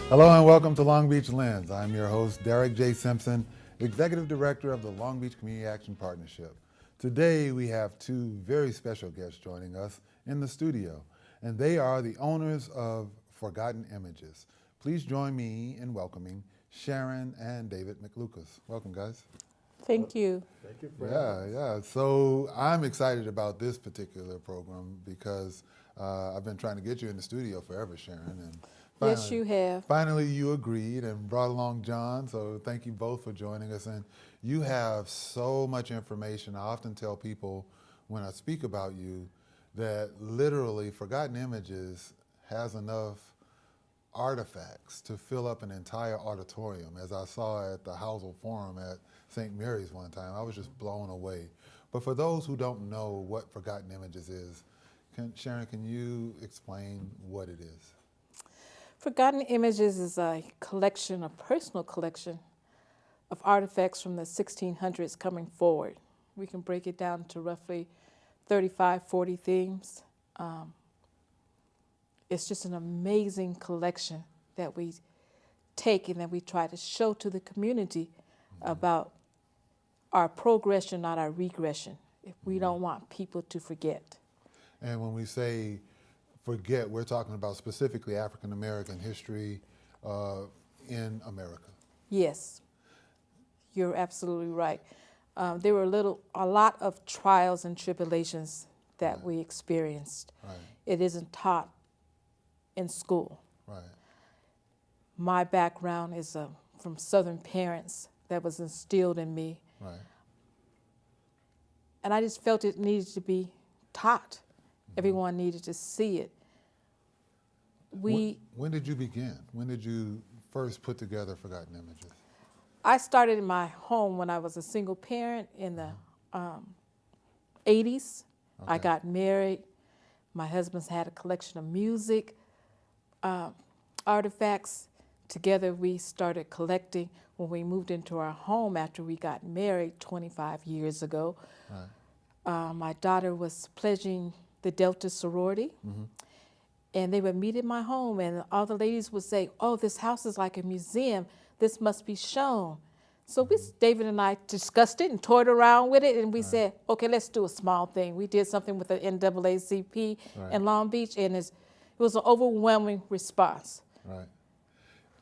Hello and welcome to Long Beach Lens. I'm your host, Derek J. Simpson, Executive Director of the Long Beach Community Action Partnership. Today we have two very special guests joining us in the studio, and they are the owners of Forgotten Images. Please join me in welcoming Sharon and David McLucas. Welcome, guys. Thank you. Thank you for having us. Yeah. So I'm excited about this particular program because I've been trying to get you in the studio forever, Sharon, and Yes, you have. finally, you agreed and brought along John, so thank you both for joining us. And you have so much information. I often tell people when I speak about you that literally Forgotten Images has enough artifacts to fill up an entire auditorium. As I saw at the Housel Forum at St. Mary's one time, I was just blown away. But for those who don't know what Forgotten Images is, Sharon, can you explain what it is? Forgotten Images is a collection, a personal collection of artifacts from the 1600s coming forward. We can break it down to roughly 35, 40 themes. It's just an amazing collection that we take and that we try to show to the community about our progression, not our regression, if we don't want people to forget. And when we say forget, we're talking about specifically African American history in America. Yes, you're absolutely right. There were a lot of trials and tribulations that we experienced. Right, It isn't taught in school. right. My background is from Southern parents that was instilled in me, Right. and I just felt it needed to be taught. Everyone needed to see it. When did you begin? When did you first put together Forgotten Images? I started in my home when I was a single parent in the 80s. I Okay. got married. My husband's had a collection of music artifacts. Together we started collecting when we moved into our home after we got married 25 years ago. Right. My daughter was pledging the Delta sorority. And they would meet in my home, and all the ladies would say, "Oh, this house is like a museum. This must be shown." So David and I discussed it and toyed around with it, and we said, "Okay, let's do a small thing." We did something with the NAACP in Long Beach, and it was an overwhelming response. Right.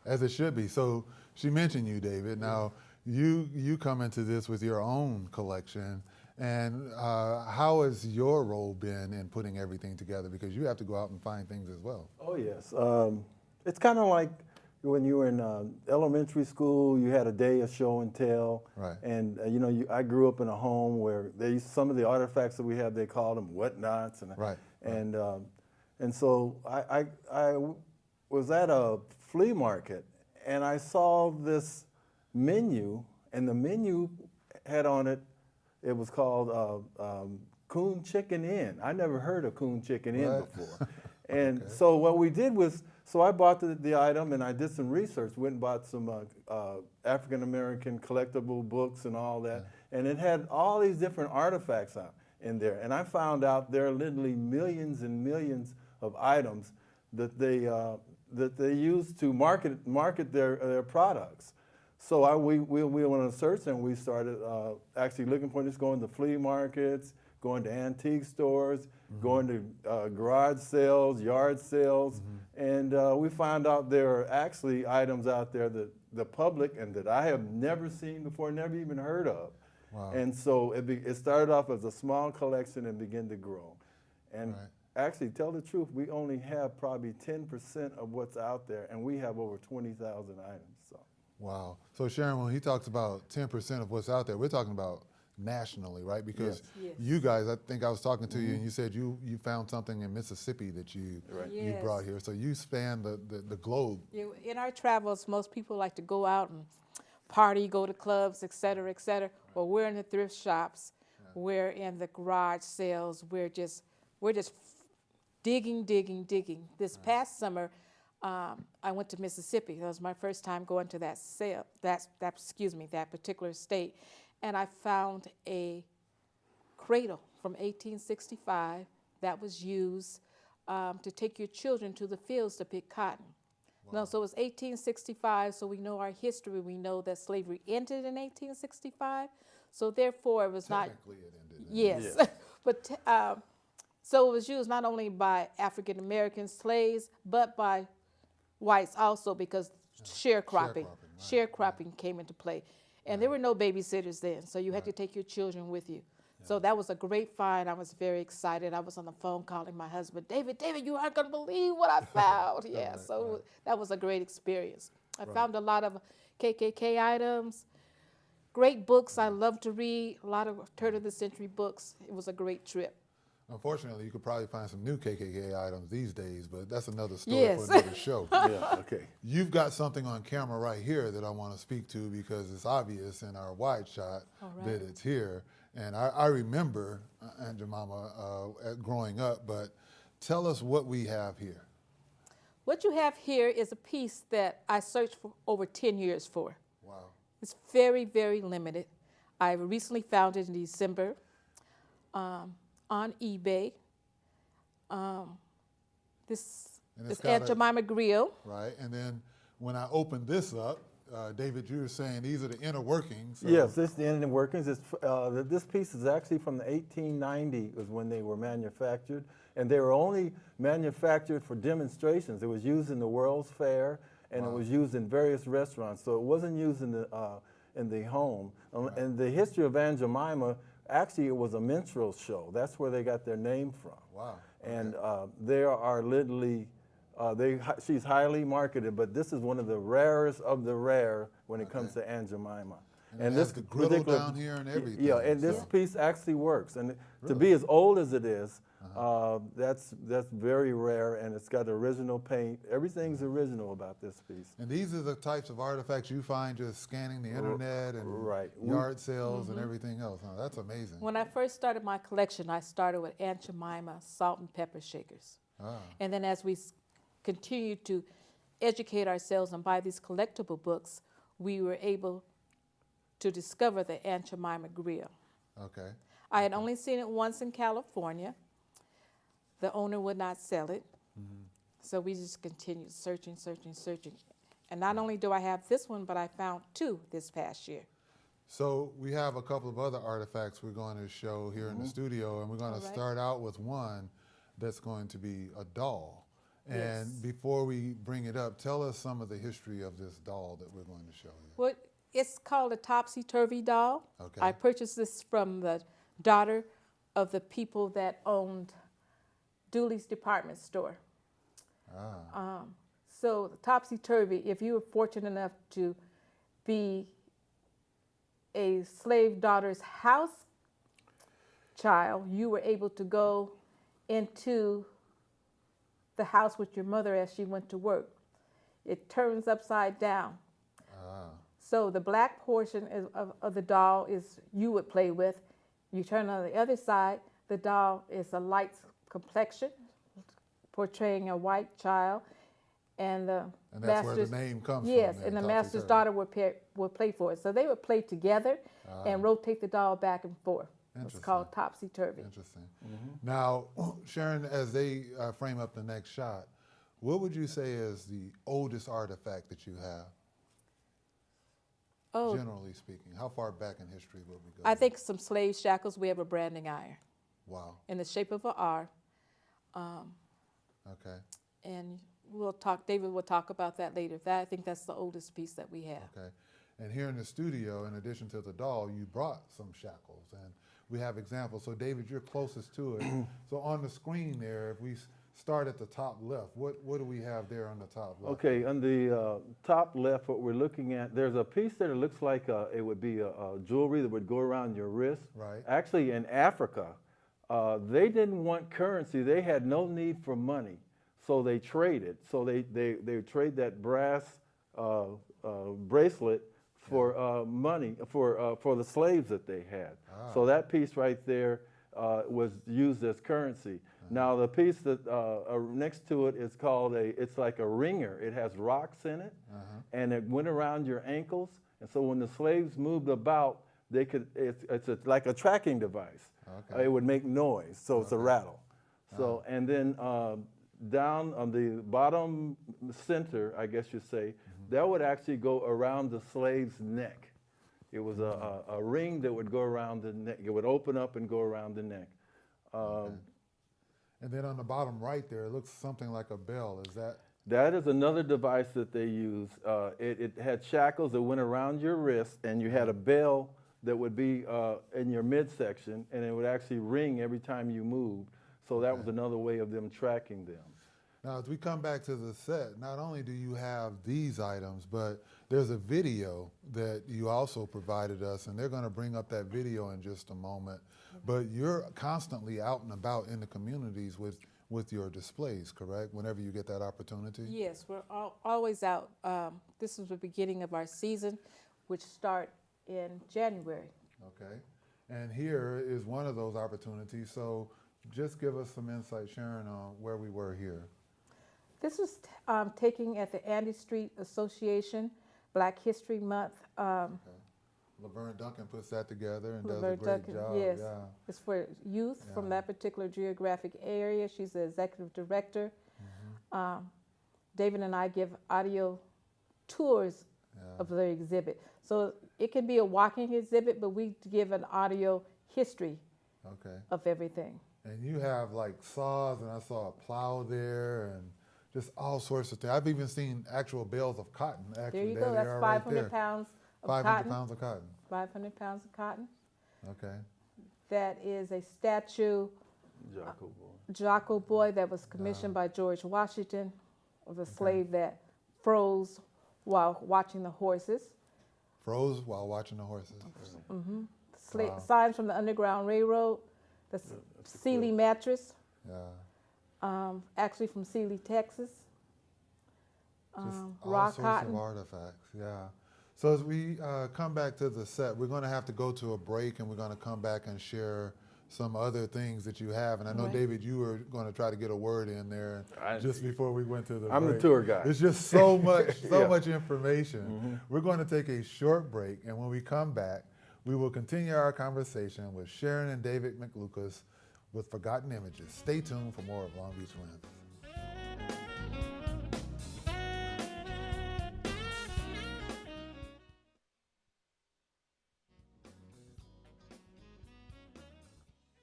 As it should be. So she mentioned you, David. Now, you come into this with your own collection. And how has your role been in putting everything together? Because you have to go out and find things as well. Oh, yes. It's kind of like when you were in elementary school, you had a day of show and tell. Right. And, I grew up in a home where some of the artifacts that we have, they call them whatnots. Right. And so I was at a flea market, and I saw this menu, and the menu had on it, it was called Coon Chicken Inn. I never heard of Coon Chicken Inn before. And so what we did was, so I bought the item and I did some research, went and bought some African-American collectible books and all that. And it had all these different artifacts in there. And I found out there are literally millions and millions of items that they use to market their products. So we went on a search, and we started actually looking for this, going to flea markets, going to antique stores, going to garage sales, yard sales, and we found out there are actually items out there that the public and that I have never seen before, never even heard of. Wow. And so it started off as a small collection and began to grow. And actually, tell the truth, we only have probably 10% of what's out there, and we have over 20,000 items. So. Wow. So Sharon, when he talks about 10% of what's out there, we're talking about nationally, right? Because Yes. you guys, I think I was talking to you and you said you found something in Mississippi that you brought here. So you span the globe. In our travels, most people like to go out and party, go to clubs, et cetera, et cetera. Well, we're in the thrift shops, we're in the garage sales, we're just digging. This past summer, I went to Mississippi. That was my first time going to that sale, that particular state. And I found a cradle from 1865 that was used to take your children to the fields to pick cotton. Wow. No, so it was 1865, so we know our history. We know that slavery ended in 1865, so therefore it was not. Technically, it ended. Yes, Yes. but so it was used not only by African American slaves, but by whites also, because sharecropping Sharecropping, came into play. And there were no babysitters then, so you had to take your children with you. So that was a great find. I was very excited. I was on the phone calling my husband, David, you aren't going to believe what I found. Yeah, so that was a great experience. I found a lot of KKK items, great books I love to read, a lot of turn of the century books. It was a great trip. Unfortunately, you could probably find some new KKK items these days, but that's another story Yes. for another show. Yeah, okay. You've got something on camera right here that I want to speak to because it's obvious in our wide shot that it's here. And I remember Aunt Jemima growing up, but tell us what we have here. What you have here is a piece that I searched for over 10 years for. Wow. It's very, very limited. I recently found it in December on eBay. This is Aunt Jemima grill. Right, and then when I opened this up, David, you were saying these are the inner workings. So Yes, this is the inner workings. This piece is actually from the 1890 was when they were manufactured, and they were only manufactured for demonstrations. It was used in the World's Fair, and it was used in various restaurants, so it wasn't used in the home. And the history of Aunt Jemima, actually it was a minstrel show. That's where they got their name from. Wow. And there are literally, she's highly marketed, but this is one of the rarest of the rare when it comes to Aunt Jemima. And this the griddle down here and everything. Yeah, and this piece actually works. And to be as old as it is, that's very rare, and it's got original paint. Everything's original about this piece. And these are the types of artifacts you find just scanning the internet and yard sales and everything else. Huh? That's amazing. When I first started my collection, I started with Aunt Jemima salt and pepper shakers. And then as we continued to educate ourselves and buy these collectible books, we were able to discover the Aunt Jemima grill. Okay. I had only seen it once in California. The owner would not sell it. So we just continued searching. And not only do I have this one, but I found two this past year. So we have a couple of other artifacts we're going to show here in the studio, and we're going to start out with one that's going to be a doll. And before we bring it up, tell us some of the history of this doll that we're going to show you. Well, it's called a Topsy-Turvy Doll. Okay. I purchased this from the daughter of the people that owned Dooley's department store. So Topsy-Turvy, if you were fortunate enough to be a slave daughter's house child, you were able to go into the house with your mother as she went to work. It turns upside down. So the black portion of the doll is you would play with. You turn on the other side, the doll is a light complexion, portraying a white child. And that's where the name comes from. Yes, and the master's daughter would play for it. So they would play together and rotate the doll back and forth. It's called Topsy-Turvy. Interesting. Now, Sharon, as they frame up the next shot, what would you say is the oldest artifact that you have? Oh, generally speaking, how far back in history would we go? I think some slave shackles. We have a branding iron. Wow. In the shape of an R. Okay. And we'll talk. David will talk about that later. I think that's the oldest piece that we have. Okay. And here in the studio, in addition to the doll, you brought some shackles, and we have examples. So, David, you're closest to it. So, on the screen there, if we start at the top left, what do we have there on the top left? Okay, on the top left, what we're looking at, there's a piece there that looks like it would be a jewelry that would go around your wrist. Right. Actually, in Africa, they didn't want currency. They had no need for money, so they traded. So they trade that brass bracelet for money for the slaves that they had. So that piece right there was used as currency. Now the piece that next to it is called it's like a ringer. It has rocks in it, and it went around your ankles. And so when the slaves moved about, they could. It's like a tracking device. Okay. It would make noise, so it's a rattle. So and then down on the bottom center, I guess you'd say, that would actually go around the slave's neck. It was a ring that would go around the neck. It would open up and go around the neck. Okay. And then on the bottom right there, it looks something like a bell. Is that? That is another device that they use. It had shackles that went around your wrist, and you had a bell that would be in your midsection, and it would actually ring every time you moved. So that was another way of them tracking them. Now, as we come back to the set, not only do you have these items, but there's a video that you also provided us, and they're going to bring up that video in just a moment. But you're constantly out and about in the communities with your displays, correct? Whenever you get that opportunity? Yes, we're always out. This is the beginning of our season, which start in January. Okay. And here is one of those opportunities. So just give us some insight, Sharon, on where we were here. This was taking at the Andy Street Association Black History Month. Laverne Duncan puts that together and Laverne does a great Duncan, job. yes. Yeah. It's for youth from that particular geographic area. She's the executive director. David and I give audio tours of the exhibit. So it can be a walking exhibit, but we give an audio history of everything. And you have like saws, and I saw a plow there, and just all sorts of things. I've even seen actual bales of cotton. Actually, There you go. That's 500 pounds of 500 cotton. pounds of cotton. 500 pounds of cotton. Okay. That is a statue, Jocko Boy, that was commissioned by George Washington, of a slave that froze while watching the horses. Froze while watching the horses. Signs from the Underground Railroad. That's Sealy mattress. Yeah. Actually from Sealy, Texas. Just all raw sorts cotton. of artifacts. Yeah. So as we come back to the set, we're going to have to go to a break, and we're going to come back and share some other things that you have. And I know, David, you were going to try to get a word in there just before we went to the I'm break. the tour guy. It's just so much, much information. We're going to take a short break, and when we come back, we will continue our conversation with Sharon and David McLucas with Forgotten Images. Stay tuned for more of Long Beach Lens.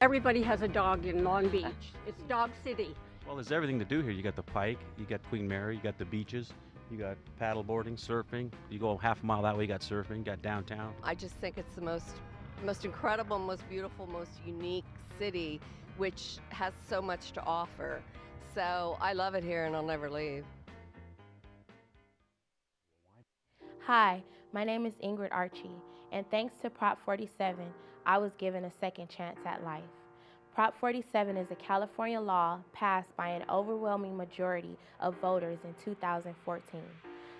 Everybody has a dog in Long Beach. It's Dog City. Well, there's everything to do here. You got the Pike, you got Queen Mary, you got the beaches, you got paddle boarding, surfing. You go half a mile that way, you got surfing, you got downtown. I just think it's the most incredible, most beautiful, most unique city, which has so much to offer. So I love it here and I'll never leave. Hi, my name is Ingrid Archie, and thanks to Prop 47, I was given a second chance at life. Prop 47 is a California law passed by an overwhelming majority of voters in 2014.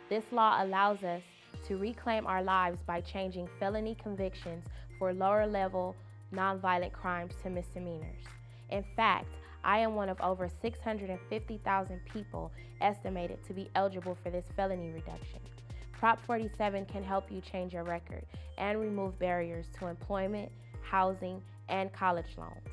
This law allows us to reclaim our lives by changing felony convictions for lower-level nonviolent crimes to misdemeanors. In fact, I am one of over 650,000 people estimated to be eligible for this felony reduction. Prop 47 can help you change your record and remove barriers to employment, housing, and college loans.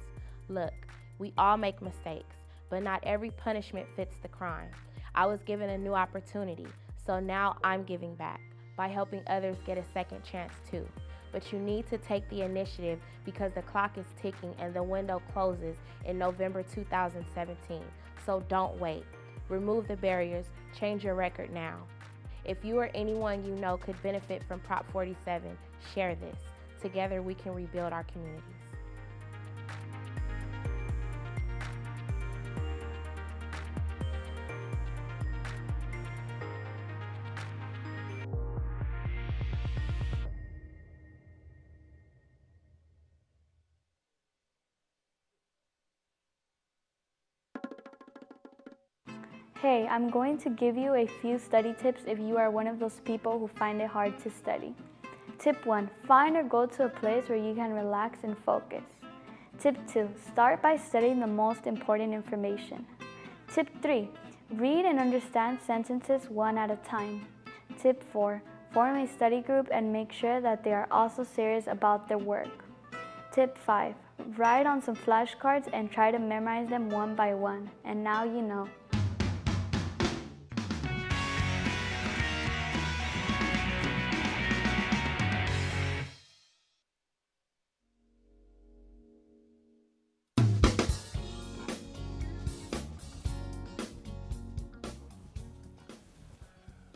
Look, we all make mistakes, but not every punishment fits the crime. I was given a new opportunity, so now I'm giving back by helping others get a second chance too. But you need to take the initiative because the clock is ticking and the window closes in November 2017. So don't wait. Remove the barriers, change your record now. If you or anyone you know could benefit from Prop 47, share this. Together we can rebuild our communities. Hey, I'm going to give you a few study tips if you are one of those people who find it hard to study. Tip 1, find or go to a place where you can relax and focus. Tip 2, start by studying the most important information. Tip 3, read and understand sentences one at a time. Tip 4, form a study group and make sure that they are also serious about their work. Tip 5, write on some flashcards and try to memorize them one by one. And now you know.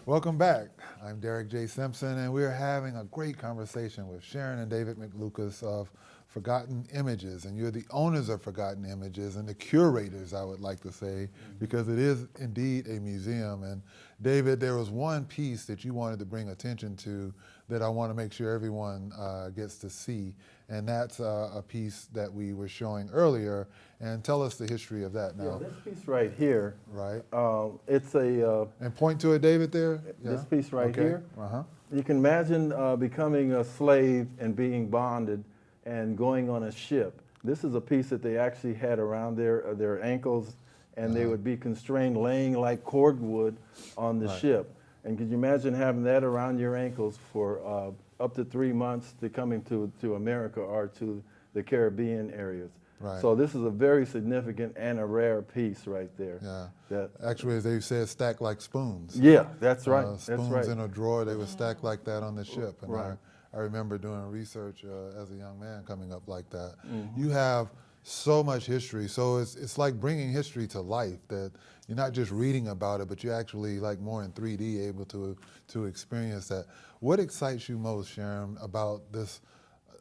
Welcome back. I'm Derek J. Simpson, and we're having a great conversation with Sharon and David McLucas of Forgotten Images. And you're the owners of Forgotten Images and the curators, I would like to say, because it is indeed a museum. And David, there was one piece that you wanted to bring attention to that I want to make sure everyone gets to see. And that's a piece that we were showing earlier. And tell us the history of that now. Yeah, this piece right here. Right. It's a. And point to it, David, there. This piece right here. Uh-huh. You can imagine becoming a slave and being bonded and going on a ship. This is a piece that they actually had around their ankles, and they would be constrained laying like cordwood on the ship. And could you imagine having that around your ankles for up to 3 months to coming to America or to the Caribbean areas? Right. So this is a very significant and a rare piece right there. Yeah. That, Actually, as they said, stacked like spoons. yeah, that's right. Spoons that's right. in a drawer, they were stacked like that on the ship. And Right. I remember doing research as a young man coming up like that. You have so much history, so it's like bringing history to life, that you're not just reading about it, but you're actually like more in 3D able to experience that. What excites you most, Sharon, about this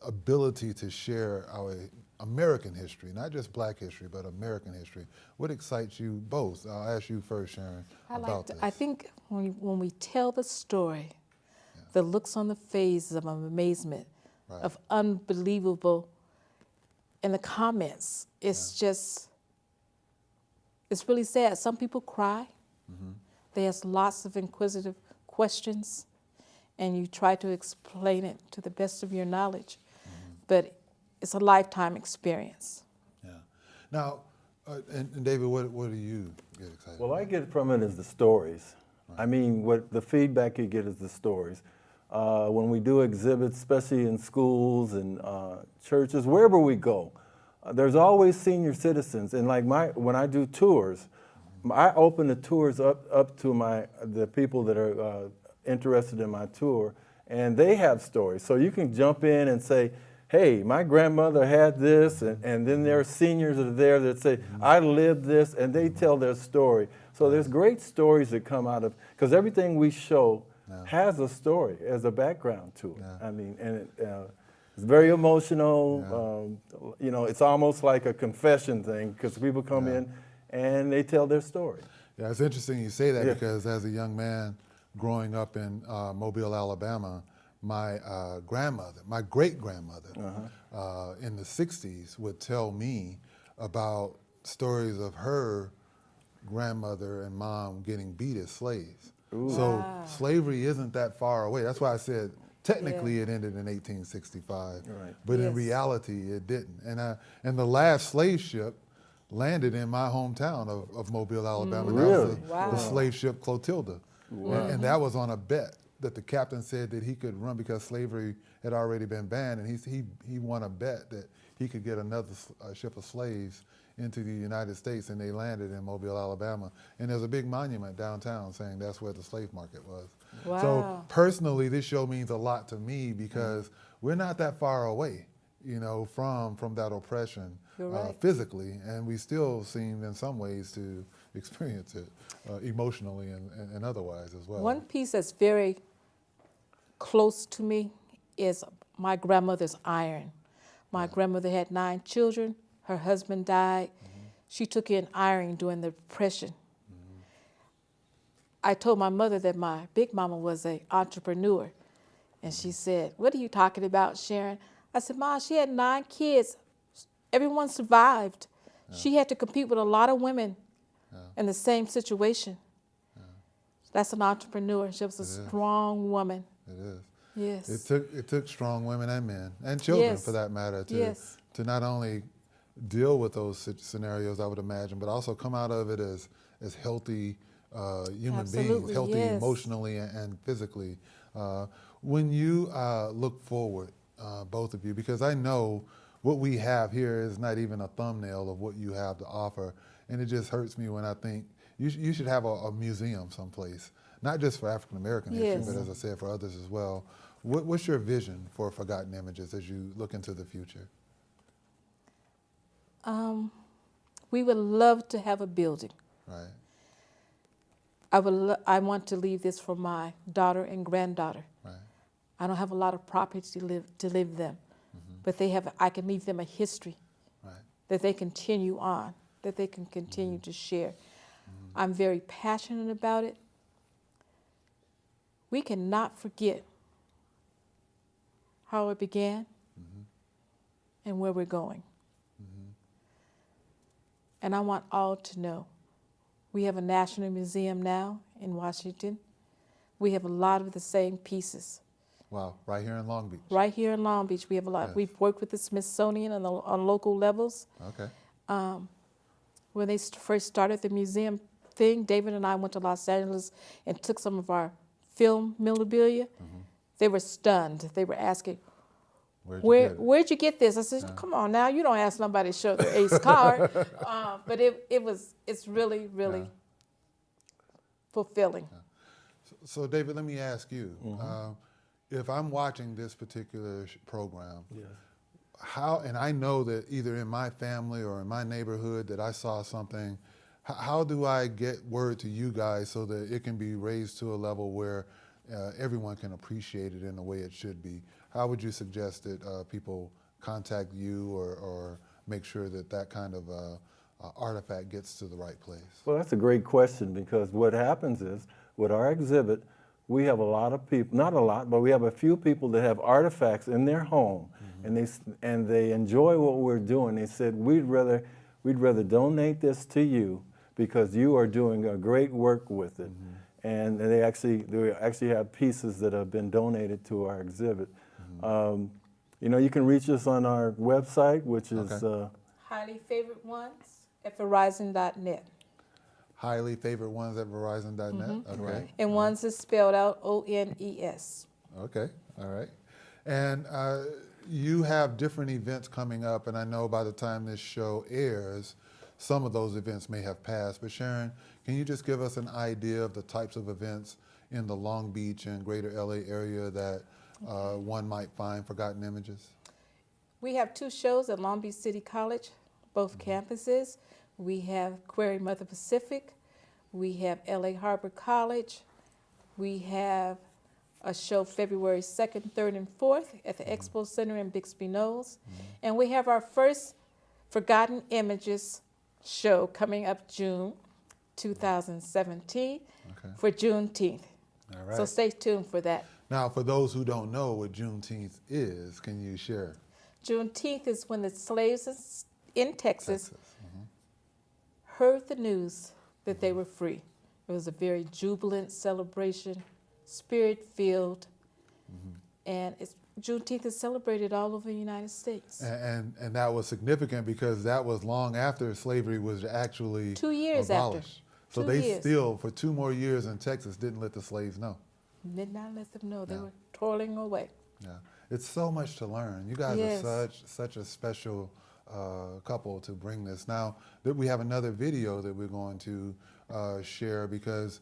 ability to share our American history, not just Black history, but American history? What excites you both? I'll ask you first, Sharon, about this. I think when we tell the story, the looks on the faces of amazement, of unbelievable, in the comments, it's just, it's really sad. Some people cry. They ask lots of inquisitive questions, and you try to explain it to the best of your knowledge. But it's a lifetime experience. Yeah. Now, and David, what do you get excited Well, about? I get from it is the stories. I mean, what the feedback you get is the stories. When we do exhibits, especially in schools and churches, wherever we go, there's always senior citizens. And like when I do tours, I open the tours up to the people that are interested in my tour, and they have stories. So you can jump in and say, hey, my grandmother had this, and then there are seniors that are there that say, I lived this, and they tell their story. So there's great stories that come out of, because everything we show has a story as a background to it. I mean, and it's very emotional. You know, it's almost like a confession thing, because people come in and they tell their story. Yeah, it's interesting you say that, because as a young man growing up in Mobile, Alabama, my grandmother, my great-grandmother, in the 60s would tell me about stories of her grandmother and mom getting beat as slaves. So slavery isn't that far away. That's why I said technically it ended in 1865, but in reality it didn't. And the last slave ship landed in my hometown of Mobile, Alabama. Really? That was the slave ship Clotilda. And that was on a bet that the captain said that he could run because slavery had already been banned, and he won a bet that he could get another ship of slaves into the United States, and they landed in Mobile, Alabama. And there's a big monument downtown saying that's where the slave market was. Wow. So personally, this show means a lot to me because we're not that far away, you know, from that oppression physically, and we still seem in some ways to experience it emotionally and otherwise as well. One piece that's very close to me is my grandmother's iron. My grandmother had 9 children. Her husband died. She took in iron during the Depression. I told my mother that my big mama was an entrepreneur. And she said, what are you talking about, Sharon? I said, Ma, she had 9 kids. Everyone survived. She had to compete with a lot of women in the same situation. That's an entrepreneur. She was a strong woman. It is. Yes. It took strong women and men and children for that matter to not only deal with those scenarios, I would imagine, but also come out of it as healthy human beings, healthy emotionally and physically. When you look forward, both of you, because I know what we have here is not even a thumbnail of what you have to offer, and it just hurts me when I think you should have a museum someplace, not just for African American history, but as I said, for others as well. What's your vision for Forgotten Images as you look into the future? We would love to have a building. Right. I want to leave this for my daughter and granddaughter. Right. I don't have a lot of property to leave them, but I can leave them a history Right. that they continue on, that they can continue to share. I'm very passionate about it. We cannot forget how it began and where we're going. And I want all to know, we have a national museum now in Washington. We have a lot of the same pieces. Wow, right here in Long Beach. Right here in Long Beach, we have a lot. Yes. We've worked with the Smithsonian on local levels. Okay. When they first started the museum thing, David and I went to Los Angeles and took some of our film memorabilia. They were stunned. They were asking, where'd you get this? I said, come on now, you don't ask nobody to show their ace card. But it's really, really fulfilling. So David, let me ask you, if I'm watching this particular program, how, and I know that either in my family or in my neighborhood that I saw something, how do I get word to you guys so that it can be raised to a level where everyone can appreciate it in the way it should be? How would you suggest that people contact you or make sure that that kind of artifact gets to the right place? Well, that's a great question, because what happens is, with our exhibit, we have a lot of people, not a lot, but we have a few people that have artifacts in their home, and they enjoy what we're doing. They said, we'd rather donate this to you because you are doing a great work with it. And they actually have pieces that have been donated to our exhibit. You know, you can reach us on our website, which is Highly Favorite Ones at Verizon.net. Highly Favorite Ones at Verizon.net? Okay. Right. And Ones is spelled out ONES. Okay, all right. And you have different events coming up, and I know by the time this show airs, some of those events may have passed. But Sharon, can you just give us an idea of the types of events in the Long Beach and greater LA area that one might find Forgotten Images? We have 2 shows at Long Beach City College, both campuses. We have Query Mother Pacific. We have LA Harbor College. We have a show February 2nd, 3rd, and 4th at the Expo Center in Bixby Knolls. And we have our first Forgotten Images show coming up June 2017 for Juneteenth. All right. So stay tuned for that. Now, for those who don't know what Juneteenth is, can you share? Juneteenth is when the slaves in Texas heard the news that they were free. It was a very jubilant celebration, spirit-filled, and Juneteenth is celebrated all over the United States. And that was significant because that was long after slavery was actually 2 years abolished. after. So they still, for 2 more years in Texas, didn't let the slaves know. Did not let them know. They were toiling away. Yeah, it's so much to learn. You guys are such a special couple to bring this. Now, we have another video that we're going to share, because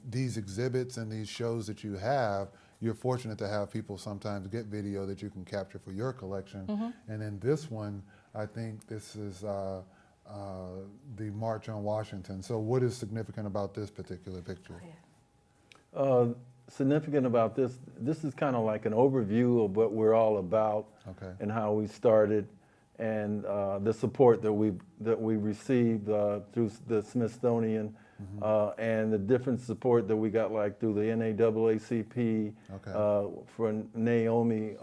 these exhibits and these shows that you have, you're fortunate to have people sometimes get video that you can capture for your collection. And in this one, I think this is the March on Washington. So what is significant about this particular picture? Significant about this is kind of like an overview of what we're all about, and how we started, and the support that we received through the Smithsonian, and the different support that we got, like through the NAACP, for Naomi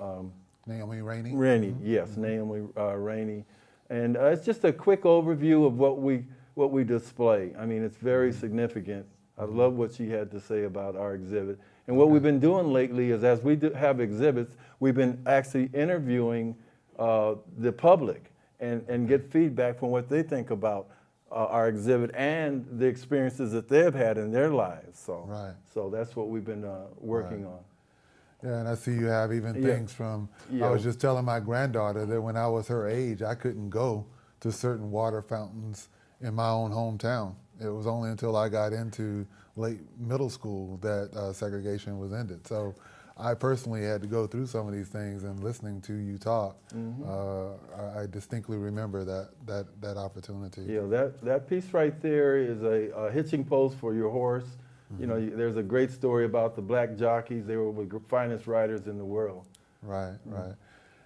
Rainey. Yes, Naomi Rainey. And it's just a quick overview of what we display. I mean, it's very significant. I love what she had to say about our exhibit. And what we've been doing lately is, as we have exhibits, we've been actually interviewing the public and get feedback from what they think about our exhibit and the experiences that they've had in their lives. So that's what we've been working on. Yeah, and I see you have even things from, I was just telling my granddaughter that when I was her age, I couldn't go to certain water fountains in my own hometown. It was only until I got into late middle school that segregation was ended. So I personally had to go through some of these things, and listening to you talk, I distinctly remember that opportunity. Yeah, that piece right there is a hitching post for your horse. You know, there's a great story about the black jockeys. They were the finest riders in the world. Right, right.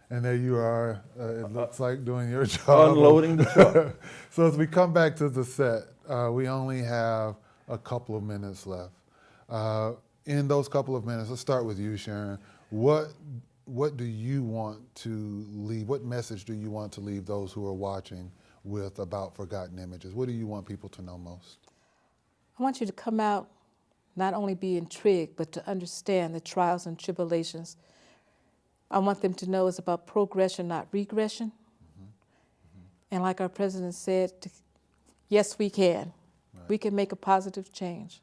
And there you are, it looks like doing your job. Unloading the truck. So as we come back to the set, we only have a couple of minutes left. In those couple of minutes, let's start with you, Sharon. What do you want to leave? What message do you want to leave those who are watching with about forgotten images? What do you want people to know most? I want you to come out, not only be intrigued, but to understand the trials and tribulations. I want them to know it's about progression, not regression. And like our president said, yes, we can. Right. We can make a positive change.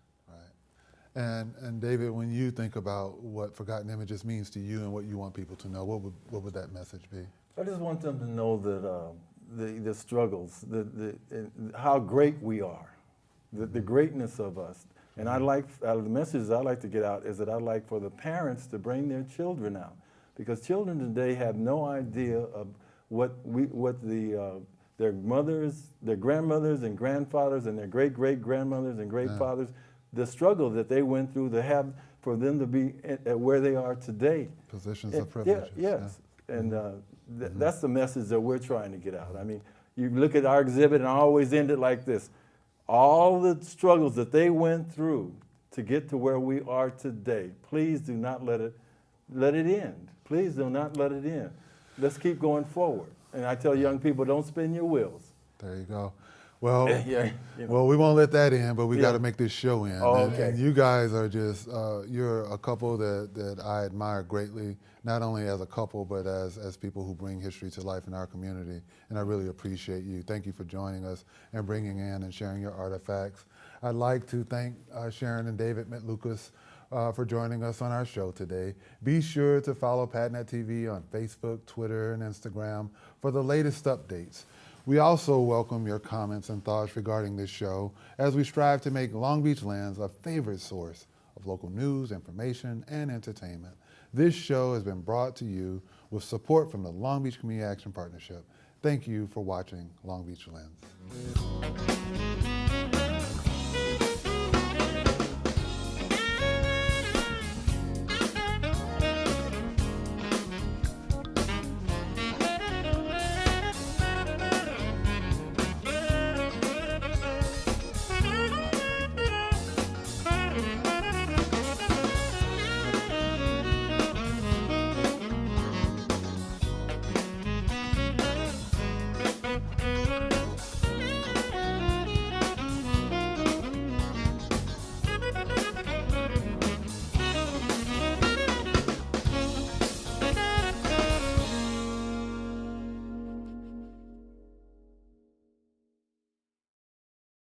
And David, when you think about what Forgotten Images means to you and what you want people to know, what would that message be? I just want them to know that the struggles, how great we are, the greatness of us. And I like, the messages I like to get out is that I like for the parents to bring their children out, because children today have no idea of their mothers, their grandmothers and grandfathers and their great-great-grandmothers and great-fathers, the struggle that they went through to have, for them to be at where they are today. Positions of privilege. Yes, and that's the message that we're trying to get out. I mean, you look at our exhibit, and I always end it like this. All the struggles that they went through to get to where we are today, please do not let it end. Please do not let it end. Let's keep going forward. And I tell young people, don't spin your wheels. There you go. Well, well, we won't let that in, but we got to make this show in. Oh, okay. And you guys are just, you're a couple that I admire greatly, not only as a couple, but as people who bring history to life in our community. And I really appreciate you. Thank you for joining us and bringing in and sharing your artifacts. I'd like to thank Sharon and David McLucas for joining us on our show today. Be sure to follow PatNet TV on Facebook, Twitter, and Instagram for the latest updates. We also welcome your comments and thoughts regarding this show as we strive to make Long Beach Lens a favorite source of local news, information, and entertainment. This show has been brought to you with support from the Long Beach Community Action Partnership. Thank you for watching Long Beach Lens.